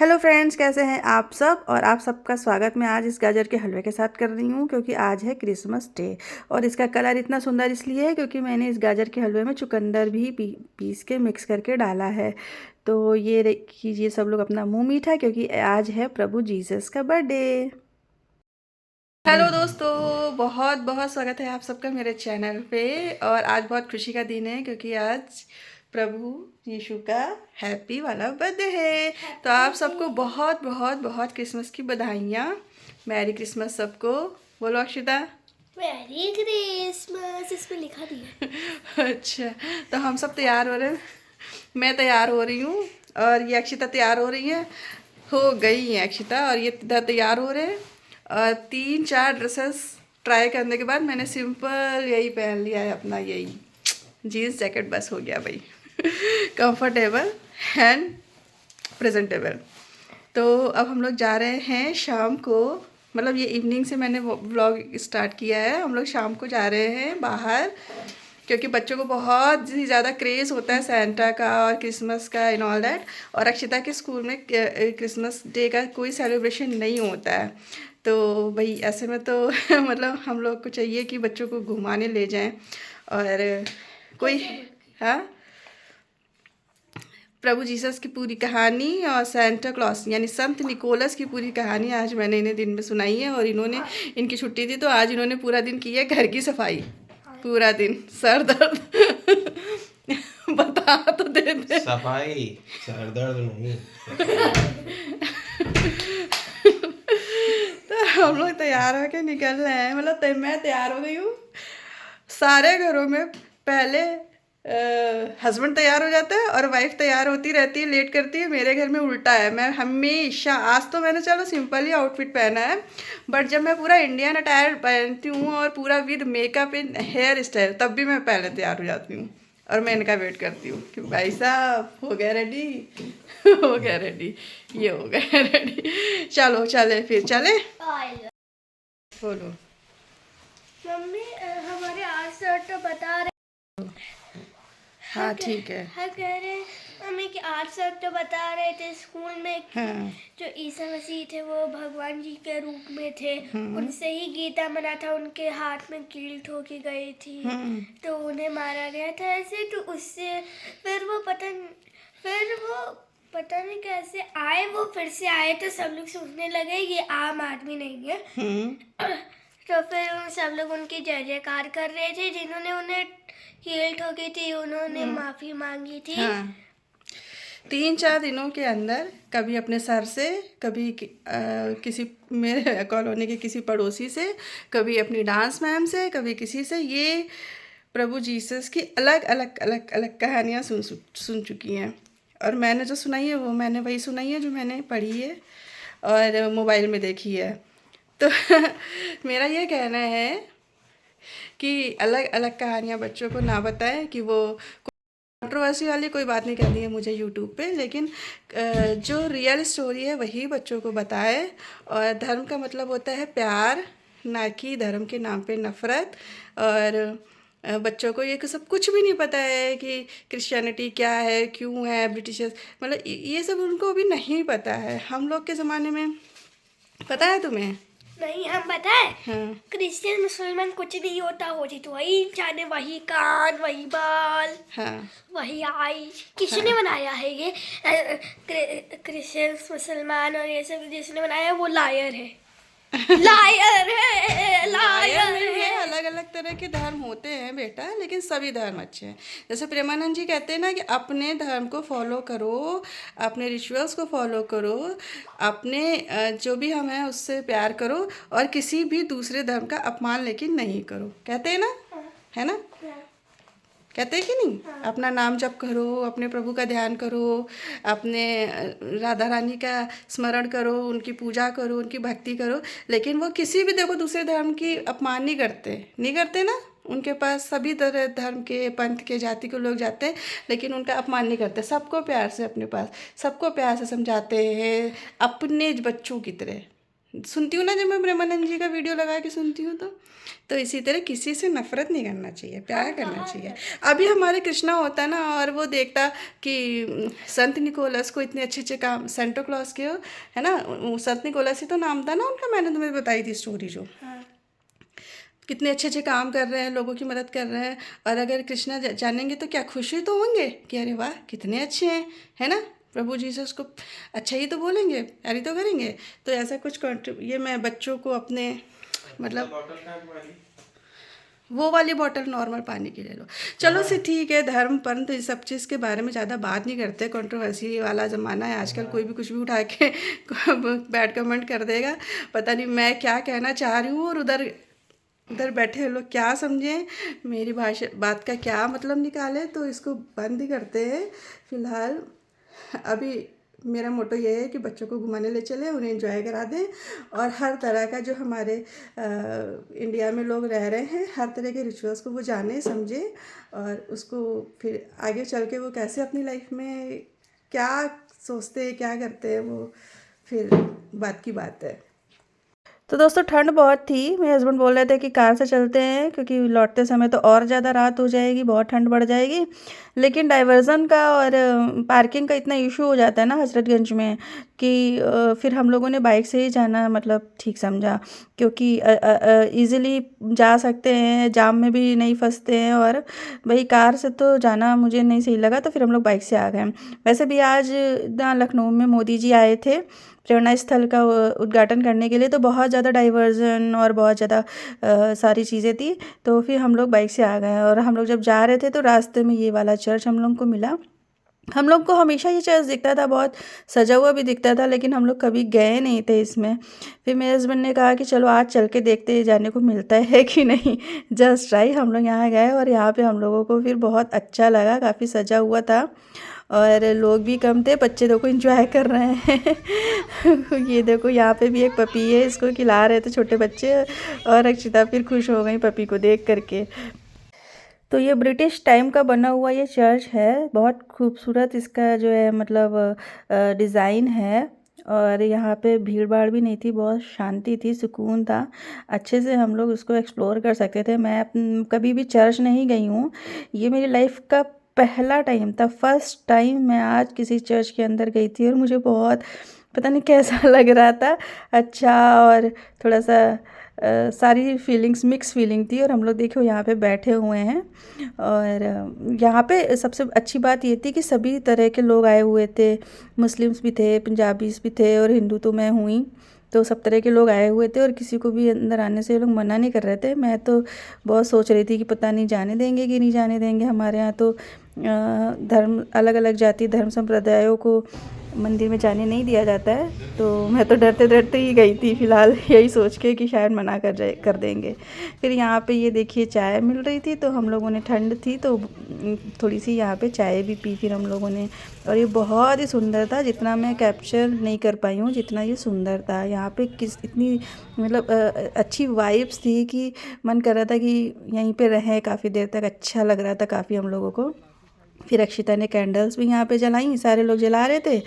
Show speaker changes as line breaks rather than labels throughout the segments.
Hello friends, कैसे हैं आप सब। और आप सबका स्वागत मैं आज इस गाजर के हलवे के साथ कर रही हूँ क्योंकि आज है क्रिसमस डे। और इसका कलर इतना सुंदर इसलिए है क्योंकि मैंने इस गाजर के हलवे में चुकंदर भी पीस के मिक्स करके डाला है। तो ये कीजिए सब लोग अपना मुंह मीठा क्योंकि आज है प्रभु जीसस का बर्थडे। हेलो दोस्तों, बहुत बहुत स्वागत है आप सबका मेरे चैनल पे। और आज बहुत खुशी का दिन है क्योंकि आज प्रभु यीशु का हैप्पी वाला बर्थडे है। तो आप सबको बहुत बहुत बहुत क्रिसमस की बधाइयाँ। मैरी क्रिसमस सबको। बोलो अक्षिता।
मैरी क्रिसमस इसमें लिखा दिया।
अच्छा, तो हम सब तैयार हो रहे हैं। मैं तैयार हो रही हूँ और ये अक्षिता तैयार हो रही है। हो गई है अक्षिता और ये तैयार हो रहे हैं। और 3-4 ड्रेसेस ट्राई करने के बाद मैंने सिंपल यही पहन लिया है, अपना यही जीन्स जैकेट। बस हो गया भाई कंफर्टेबल एंड प्रेजेंटेबल। तो अब हम लोग जा रहे हैं शाम को, मतलब ये इवनिंग से मैंने व्लॉग स्टार्ट किया है। हम लोग शाम को जा रहे हैं बाहर क्योंकि बच्चों को बहुत ही ज़्यादा क्रेज़ होता है सेंटा का और क्रिसमस का एंड ऑल दैट। और अक्षिता के स्कूल में क्रिसमस डे का कोई सेलिब्रेशन नहीं होता है। तो भाई ऐसे में तो मतलब हम लोग को चाहिए कि बच्चों को घुमाने ले जाएं। और कोई हाँ, प्रभु जीसस की पूरी कहानी और सेंटा क्लॉस यानी संत निकोलस की पूरी कहानी आज मैंने इन्हें दिन में सुनाई है। और इन्होंने, इनकी छुट्टी थी तो आज इन्होंने पूरा दिन की है घर की सफाई। पूरा दिन सर दर्द बता तो देते।
सफाई सर दर्द नहीं।
तो हम लोग तैयार होके निकल रहे हैं, मतलब मैं तैयार हो गई हूँ। सारे घरों में पहले हस्बैंड तैयार हो जाता है और वाइफ तैयार होती रहती है, लेट करती है। मेरे घर में उल्टा है, मैं हमेशा, आज तो मैंने चलो सिंपल ही आउटफिट पहना है, बट जब मैं पूरा इंडियन अटायर पहनती हूँ और पूरा with makeup and hair style, तब भी मैं पहले तैयार हो जाती हूँ। और मैं इनका वेट करती हूँ कि भाई साहब हो गया रेडी हो गया रेडी, ये हो गया रेडी, चलो चले फिर चले। बोलो
मम्मी हमारे आज सर तो बता रहे।
हाँ ठीक है।
हाँ कह रहे मम्मी कि आज सर तो बता रहे थे स्कूल में कि
हाँ
जो ईसा मसीह थे वो भगवान जी के रूप में थे। उनसे ही गीता बना था, उनके हाथ में कील ठोकी गई थी तो उन्हें मारा गया था ऐसे। तो उससे फिर वो पता नहीं कैसे आए, वो फिर से आए तो सब लोग सोचने लगे ये आम आदमी नहीं है। तो फिर उन सब लोग उनकी जय जयकार कर रहे थे। जिन्होंने उन्हें कील ठोकी थी उन्होंने माफी मांगी थी।
हाँ, 3-4 दिनों के अंदर कभी अपने सर से, कभी किसी मेरे कॉलोनी के किसी पड़ोसी से, कभी अपनी डांस मैम से, कभी किसी से, ये प्रभु जीसस की अलग अलग अलग अलग कहानियाँ सुन चुकी हैं। और मैंने जो सुनाई है वो मैंने वही सुनाई है जो मैंने पढ़ी है और मोबाइल में देखी है। तो मेरा ये कहना है कि अलग अलग कहानियाँ बच्चों को ना बताएं कि वो कंट्रोवर्सी वाली कोई बात नहीं करनी है मुझे यूट्यूब पे, लेकिन जो रियल स्टोरी है वही बच्चों को बताए। और धर्म का मतलब होता है प्यार, ना कि धर्म के नाम पे नफ़रत। और बच्चों को ये सब कुछ भी नहीं पता है कि क्रिश्चियनिटी क्या है, क्यों है, ब्रिटिशर्स, मतलब ये सब उनको अभी नहीं पता है। हम लोग के ज़माने में पता है तुम्हें?
नहीं, हम बताए
हाँ
क्रिश्चियन मुसलमान कुछ नहीं होता, होती तो वही जाने, वही कान, वही बाल,
हाँ
वही आई। किसने बनाया है ये क्रिश्चियन मुसलमान और ये सब जिसने बनाया वो लायर है। लायर है,
लायर
लायर
नहीं है,
है।
अलग अलग तरह के धर्म होते हैं बेटा, लेकिन सभी धर्म अच्छे हैं। जैसे प्रेमानंद जी कहते हैं ना कि अपने धर्म को फॉलो करो, अपने रिचुअल्स को फॉलो करो, अपने जो भी हम हैं उससे प्यार करो और किसी भी दूसरे धर्म का अपमान लेकिन नहीं करो, कहते हैं ना, है ना, कहते हैं कि नहीं। अपना नाम जप करो, अपने प्रभु का ध्यान करो, अपने राधा रानी का स्मरण करो, उनकी पूजा करो, उनकी भक्ति करो, लेकिन वो किसी भी, देखो, दूसरे धर्म की अपमान नहीं करते ना। उनके पास सभी तरह धर्म के, पंथ के, जाति के लोग जाते हैं लेकिन उनका अपमान नहीं करते। सबको प्यार से, अपने पास सबको प्यार से समझाते हैं, अपने बच्चों की तरह। सुनती हूँ ना, जब मैं ब्रह्मानंद जी का वीडियो लगा के सुनती हूँ तो इसी तरह किसी से नफरत नहीं करना चाहिए, प्यार करना चाहिए। अभी हमारे कृष्णा होता ना और वो देखता कि संत निकोलस को इतने अच्छे अच्छे काम, सेंटा क्लॉज के है ना, संत निकोलस ही तो नाम था ना उनका, मैंने तुम्हें बताई थी स्टोरी जो, कितने अच्छे अच्छे काम कर रहे हैं, लोगों की मदद कर रहे हैं। और अगर कृष्णा जानेंगे तो क्या खुशी तो होंगे कि अरे वाह कितने अच्छे हैं, है ना, प्रभु जीसस को अच्छा ही तो बोलेंगे, प्यार ही तो करेंगे। तो ऐसा कुछ ये मैं बच्चों को अपने मतलब वो वाली बोतल नॉर्मल पानी की ले लो। चलो से ठीक है, धर्म पंथ इस सब चीज़ के बारे में ज़्यादा बात नहीं करते, कंट्रोवर्सी वाला ज़माना है आजकल, कोई भी कुछ भी उठा के बैड कमेंट कर देगा। पता नहीं मैं क्या कहना चाह रही हूँ और उधर उधर बैठे लोग क्या समझें, मेरी भाषा बात का क्या मतलब निकाले, तो इसको बंद ही करते हैं फिलहाल। अभी मेरा मोटो ये है कि बच्चों को घुमाने ले चले, उन्हें एंजॉय करा दें, और हर तरह का जो हमारे इंडिया में लोग रह रहे हैं, हर तरह के रिचुअल्स को वो जाने समझे, और उसको फिर आगे चल के वो कैसे अपनी लाइफ में क्या सोचते हैं, क्या करते हैं, वो फिर बात की बात है। तो दोस्तों ठंड बहुत थी, मेरे हस्बैंड बोल रहे थे कि कार से चलते हैं क्योंकि लौटते समय तो और ज़्यादा रात हो जाएगी, बहुत ठंड बढ़ जाएगी। लेकिन डाइवर्ज़न का और पार्किंग का इतना इशू हो जाता है ना हजरतगंज में कि फिर हम लोगों ने बाइक से ही जाना मतलब ठीक समझा, क्योंकि ईज़िली जा सकते हैं, जाम में भी नहीं फंसते हैं, और भाई कार से तो जाना मुझे नहीं सही लगा, तो फिर हम लोग बाइक से आ गए। वैसे भी आज ना लखनऊ में मोदी जी आए थे प्रेरणा स्थल का उद्घाटन करने के लिए, तो बहुत ज़्यादा डाइवर्जन और बहुत ज़्यादा सारी चीज़ें थी, तो फिर हम लोग बाइक से आ गए। और हम लोग जब जा रहे थे तो रास्ते में ये वाला चर्च हम लोग को मिला। हम लोग को हमेशा ये चर्च दिखता था, बहुत सजा हुआ भी दिखता था, लेकिन हम लोग कभी गए नहीं थे इसमें। फिर मेरे हस्बैंड ने कहा कि चलो आज चल के देखते हैं जाने को मिलता है कि नहीं, जस्ट ट्राई। हम लोग यहाँ गए और यहाँ पे हम लोगों को फिर बहुत अच्छा लगा, काफ़ी सजा हुआ था और लोग भी कम थे। बच्चे देखो एंजॉय कर रहे हैं ये देखो यहाँ पे भी एक पपी है, इसको खिला रहे थे छोटे बच्चे, और अक्षिता फिर खुश हो गई पपी को देख करके। तो ये ब्रिटिश टाइम का बना हुआ ये चर्च है, बहुत खूबसूरत इसका जो है मतलब डिज़ाइन है, और यहाँ पे भीड़ भाड़ भी नहीं थी, बहुत शांति थी, सुकून था, अच्छे से हम लोग उसको एक्सप्लोर कर सकते थे। मैं कभी भी चर्च नहीं गई हूँ, ये मेरी लाइफ का पहला टाइम था, फर्स्ट टाइम मैं आज किसी चर्च के अंदर गई थी, और मुझे बहुत पता नहीं कैसा लग रहा था, अच्छा, और थोड़ा सा सारी फीलिंग्स मिक्स फीलिंग थी। और हम लोग देखो यहाँ पे बैठे हुए हैं, और यहाँ पे सबसे अच्छी बात ये थी कि सभी तरह के लोग आए हुए थे, मुस्लिम्स भी थे, पंजाबीज भी थे, और हिंदू तो मैं हुई, तो सब तरह के लोग आए हुए थे, और किसी को भी अंदर आने से ये लोग मना नहीं कर रहे थे। मैं तो बहुत सोच रही थी कि पता नहीं जाने देंगे कि नहीं जाने देंगे। हमारे यहाँ तो धर्म अलग अलग जाति धर्म संप्रदायों को मंदिर में जाने नहीं दिया जाता है, तो मैं तो डरते डरते ही गई थी फ़िलहाल, यही सोच के कि शायद मना कर देंगे। फिर यहाँ पे ये देखिए चाय मिल रही थी, तो हम लोगों ने, ठंड थी तो थोड़ी सी यहाँ पे चाय भी पी फिर हम लोगों ने, और ये बहुत ही सुंदर था, जितना मैं कैप्चर नहीं कर पाई हूँ जितना ये सुंदर था। यहाँ पे इतनी मतलब अच्छी वाइब्स थी कि मन कर रहा था कि यहीं पे रहें काफ़ी देर तक, अच्छा लग रहा था काफ़ी हम लोगों को। फिर अक्षिता ने कैंडल्स भी यहाँ पे जलाई, सारे लोग जला रहे थे,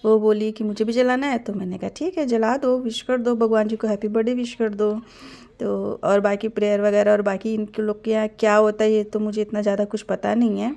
वो बोली कि मुझे भी जलाना है, तो मैंने कहा ठीक है जला दो, विश कर दो, भगवान जी को हैप्पी बर्थडे विश कर दो। तो और बाकी प्रेयर वगैरह और बाकी इनके लोग के यहाँ क्या होता है ये तो मुझे इतना ज़्यादा कुछ पता नहीं है,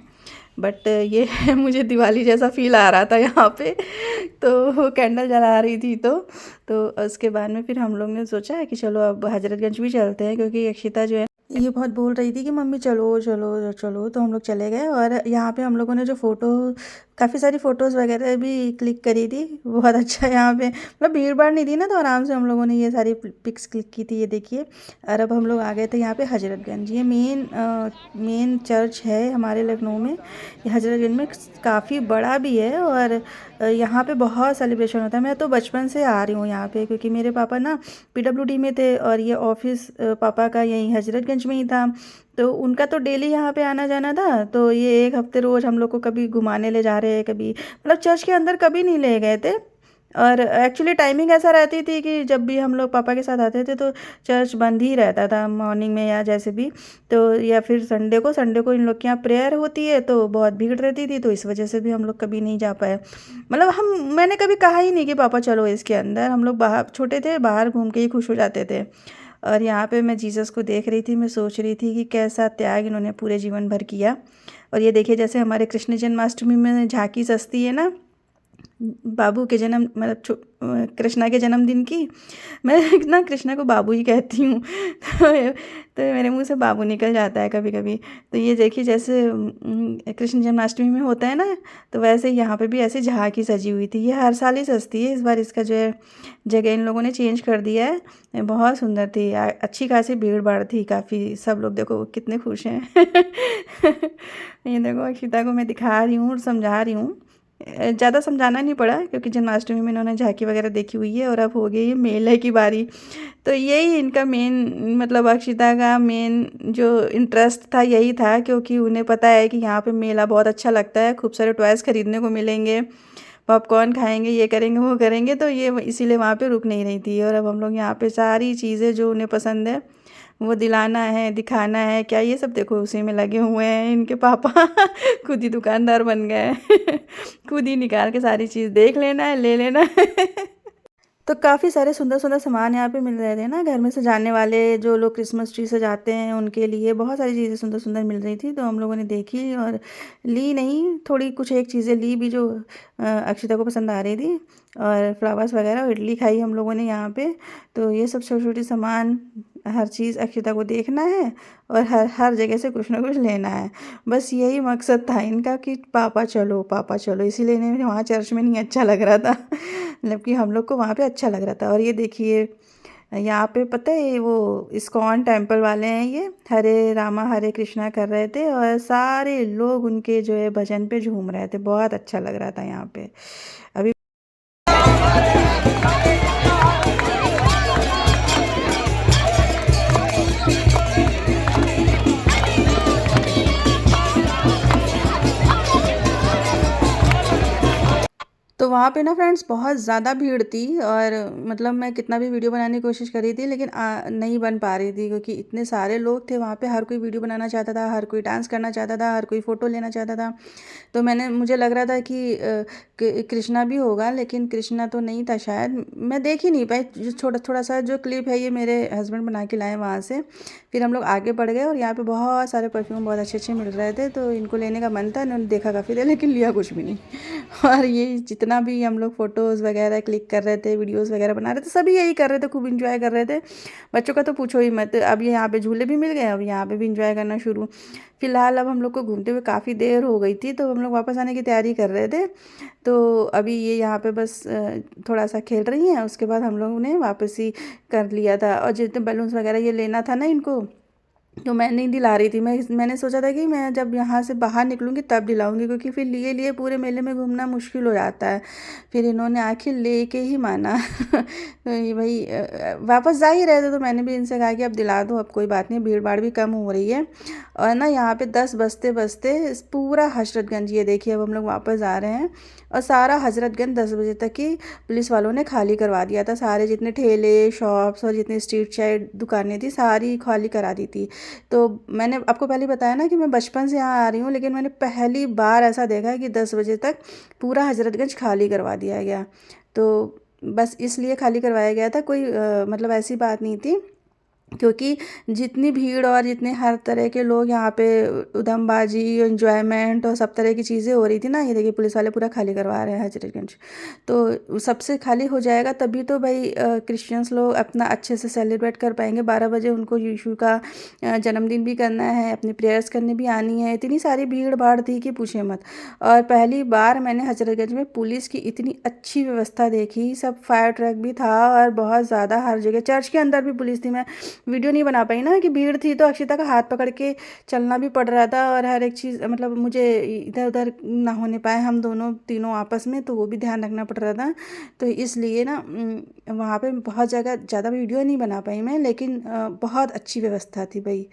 बट ये मुझे दिवाली जैसा फील आ रहा था यहाँ पे, तो कैंडल जला रही थी। तो उसके बाद में फिर हम लोग ने सोचा है कि चलो अब हजरतगंज भी चलते हैं, क्योंकि अक्षिता जो है ये बहुत बोल रही थी कि मम्मी चलो चलो चलो, तो हम लोग चले गए। और यहाँ पे हम लोगों ने जो फ़ोटो, काफ़ी सारी फ़ोटोज़ वगैरह भी क्लिक करी थी, बहुत अच्छा यहाँ पे मतलब भीड़ भाड़ नहीं थी ना, तो आराम से हम लोगों ने ये सारी पिक्स क्लिक की थी, ये देखिए। और अब हम लोग आ गए थे यहाँ पे हजरतगंज, ये मेन चर्च है हमारे लखनऊ में। ये हजरतगंज में काफ़ी बड़ा भी है, और यहाँ पे बहुत सेलिब्रेशन होता है। मैं तो बचपन से आ रही हूँ यहाँ पे, क्योंकि मेरे पापा ना PWD में थे, और ये ऑफिस पापा का यहीं हजरतगंज में ही था, तो उनका तो डेली यहाँ पे आना जाना था। तो ये एक हफ्ते रोज़ हम लोग को कभी घुमाने ले जा रहे हैं, कभी मतलब चर्च के अंदर कभी नहीं ले गए थे, और एक्चुअली टाइमिंग ऐसा रहती थी कि जब भी हम लोग पापा के साथ आते थे तो चर्च बंद ही रहता था मॉर्निंग में या जैसे भी, तो या फिर संडे को इन लोग के यहाँ प्रेयर होती है तो बहुत भीड़ रहती थी, तो इस वजह से भी हम लोग कभी नहीं जा पाए। मतलब मैंने कभी कहा ही नहीं कि पापा चलो इसके अंदर, हम लोग बाहर छोटे थे, बाहर घूम के ही खुश हो जाते थे। और यहाँ पे मैं जीसस को देख रही थी, मैं सोच रही थी कि कैसा त्याग इन्होंने पूरे जीवन भर किया। और ये देखिए जैसे हमारे कृष्ण जन्माष्टमी में झांकी सजती है ना बाबू के जन्म मतलब कृष्णा के जन्मदिन की, मैं ना कृष्णा को बाबू ही कहती हूँ तो मेरे मुंह से बाबू निकल जाता है कभी कभी। तो ये देखिए जैसे कृष्ण जन्माष्टमी में होता है ना, तो वैसे यहाँ पे भी ऐसे झांकी सजी हुई थी। ये हर साल ही सजती है, इस बार इसका जो है जगह इन लोगों ने चेंज कर दिया है। बहुत सुंदर थी, अच्छी खासी भीड़ भाड़ थी काफ़ी, सब लोग देखो कितने खुश हैं ये देखो अक्षिता को मैं दिखा रही हूँ और समझा रही हूँ। ज़्यादा समझाना नहीं पड़ा क्योंकि जन्माष्टमी में इन्होंने झांकी वगैरह देखी हुई है और अब हो गई है मेले की बारी। तो यही इनका मेन मतलब अक्षिता का मेन जो इंटरेस्ट था यही था, क्योंकि उन्हें पता है कि यहाँ पे मेला बहुत अच्छा लगता है, खूब सारे टॉयज़ खरीदने को मिलेंगे, पॉपकॉर्न खाएंगे, ये करेंगे वो करेंगे, तो ये इसीलिए वहाँ पे रुक नहीं रही थी। और अब हम लोग यहाँ पे सारी चीज़ें जो उन्हें पसंद है वो दिलाना है, दिखाना है क्या, ये सब देखो उसी में लगे हुए हैं इनके पापा खुद ही दुकानदार बन गए हैं खुद ही निकाल के सारी चीज़ देख लेना है, ले लेना है तो काफ़ी सारे सुंदर सुंदर सामान यहाँ पे मिल रहे थे ना, घर में सजाने वाले, जो लोग क्रिसमस ट्री सजाते हैं उनके लिए बहुत सारी चीज़ें सुंदर सुंदर मिल रही थी। तो हम लोगों ने देखी और ली नहीं, थोड़ी कुछ एक चीज़ें ली भी जो अक्षिता को पसंद आ रही थी, और फ्लावर्स वगैरह और इडली खाई हम लोगों ने यहाँ पे। तो ये सब छोटी छोटी सामान, हर चीज़ अक्षिता को देखना है और हर हर जगह से कुछ ना कुछ लेना है। बस यही मकसद था इनका कि पापा चलो पापा चलो, इसीलिए इन्हें वहाँ चर्च में नहीं अच्छा लग रहा था मतलब कि हम लोग को वहाँ पे अच्छा लग रहा था। और ये देखिए यहाँ पे पता है वो इस्कॉन टेम्पल वाले हैं, ये हरे रामा हरे कृष्णा कर रहे थे और सारे लोग उनके जो है भजन पे झूम रहे थे, बहुत अच्छा लग रहा था यहाँ पे। अभी तो वहाँ पे ना फ्रेंड्स बहुत ज़्यादा भीड़ थी, और मतलब मैं कितना भी वीडियो बनाने की कोशिश कर रही थी लेकिन नहीं बन पा रही थी, क्योंकि इतने सारे लोग थे वहाँ पे, हर कोई वीडियो बनाना चाहता था, हर कोई डांस करना चाहता था, हर कोई फ़ोटो लेना चाहता था। तो मुझे लग रहा था कि कृष्णा भी होगा, लेकिन कृष्णा तो नहीं था शायद, मैं देख ही नहीं पाई। जो थोड़ा थोड़ा सा जो क्लिप है ये मेरे हस्बैंड बना के लाए वहाँ से। फिर हम लोग आगे बढ़ गए और यहाँ पे बहुत सारे परफ्यूम बहुत अच्छे अच्छे मिल रहे थे, तो इनको लेने का मन था, इन्होंने देखा काफ़ी देर लेकिन लिया कुछ भी नहीं और ये जितना भी हम लोग फ़ोटोज़ वगैरह क्लिक कर रहे थे, वीडियोज़ वगैरह बना रहे थे, सभी यही कर रहे थे, खूब इंजॉय कर रहे थे। बच्चों का तो पूछो ही मत, अब ये यहाँ पे झूले भी मिल गए, अब यहाँ पे भी इंजॉय करना शुरू। फिलहाल अब हम लोग को घूमते हुए काफ़ी देर हो गई थी, तो हम लोग वापस आने की तैयारी कर रहे थे। तो अभी ये यहाँ पे बस थोड़ा सा खेल रही हैं, उसके बाद हम लोगों ने वापस ही कर लिया था। और जितने बैलून्स वगैरह ये लेना था ना इनको, तो मैं नहीं दिला रही थी, मैंने सोचा था कि मैं जब यहाँ से बाहर निकलूँगी तब दिलाऊँगी, क्योंकि फिर लिए लिए पूरे मेले में घूमना मुश्किल हो जाता है। फिर इन्होंने आखिर लेके ही माना तो ये भाई वापस जा ही रहे थे, तो मैंने भी इनसे कहा कि अब दिला दो, अब कोई बात नहीं, भीड़ भाड़ भी कम हो रही है। और ना यहाँ पे 10 बजते बजते पूरा हजरतगंज, ये देखिए अब हम लोग वापस आ रहे हैं, और सारा हजरतगंज 10 बजे तक ही पुलिस वालों ने खाली करवा दिया था। सारे जितने ठेले शॉप्स और जितनी स्ट्रीट साइड दुकानें थी सारी खाली करा दी थी। तो मैंने आपको पहले बताया ना कि मैं बचपन से यहाँ आ रही हूँ, लेकिन मैंने पहली बार ऐसा देखा है कि 10 बजे तक पूरा हजरतगंज खाली करवा दिया गया। तो बस इसलिए खाली करवाया गया था, कोई मतलब ऐसी बात नहीं थी, क्योंकि जितनी भीड़ और जितने हर तरह के लोग यहाँ पे उधमबाजी एंजॉयमेंट और सब तरह की चीज़ें हो रही थी ना, ये देखिए पुलिस वाले पूरा खाली करवा रहे हैं हजरतगंज। तो सबसे खाली हो जाएगा तभी तो भाई क्रिश्चियंस लोग अपना अच्छे से सेलिब्रेट कर पाएंगे। 12 बजे उनको यीशु का जन्मदिन भी करना है, अपनी प्रेयर्स करने भी आनी है। इतनी सारी भीड़ भाड़ थी कि पूछे मत। और पहली बार मैंने हजरतगंज में पुलिस की इतनी अच्छी व्यवस्था देखी, सब फायर ट्रक भी था और बहुत ज़्यादा हर जगह, चर्च के अंदर भी पुलिस थी। मैं वीडियो नहीं बना पाई ना कि भीड़ थी, तो अक्षिता का हाथ पकड़ के चलना भी पड़ रहा था, और हर एक चीज़ मतलब मुझे इधर उधर ना होने पाए हम दोनों तीनों आपस में, तो वो भी ध्यान रखना पड़ रहा था। तो इसलिए ना वहाँ पे बहुत जगह ज़्यादा वीडियो नहीं बना पाई मैं, लेकिन बहुत अच्छी व्यवस्था थी भाई,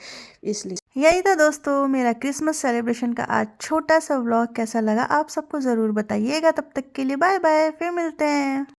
इसलिए। यही था दोस्तों मेरा क्रिसमस सेलिब्रेशन का आज छोटा सा व्लॉग। कैसा लगा आप सबको ज़रूर बताइएगा। तब तक के लिए बाय बाय, फिर मिलते हैं।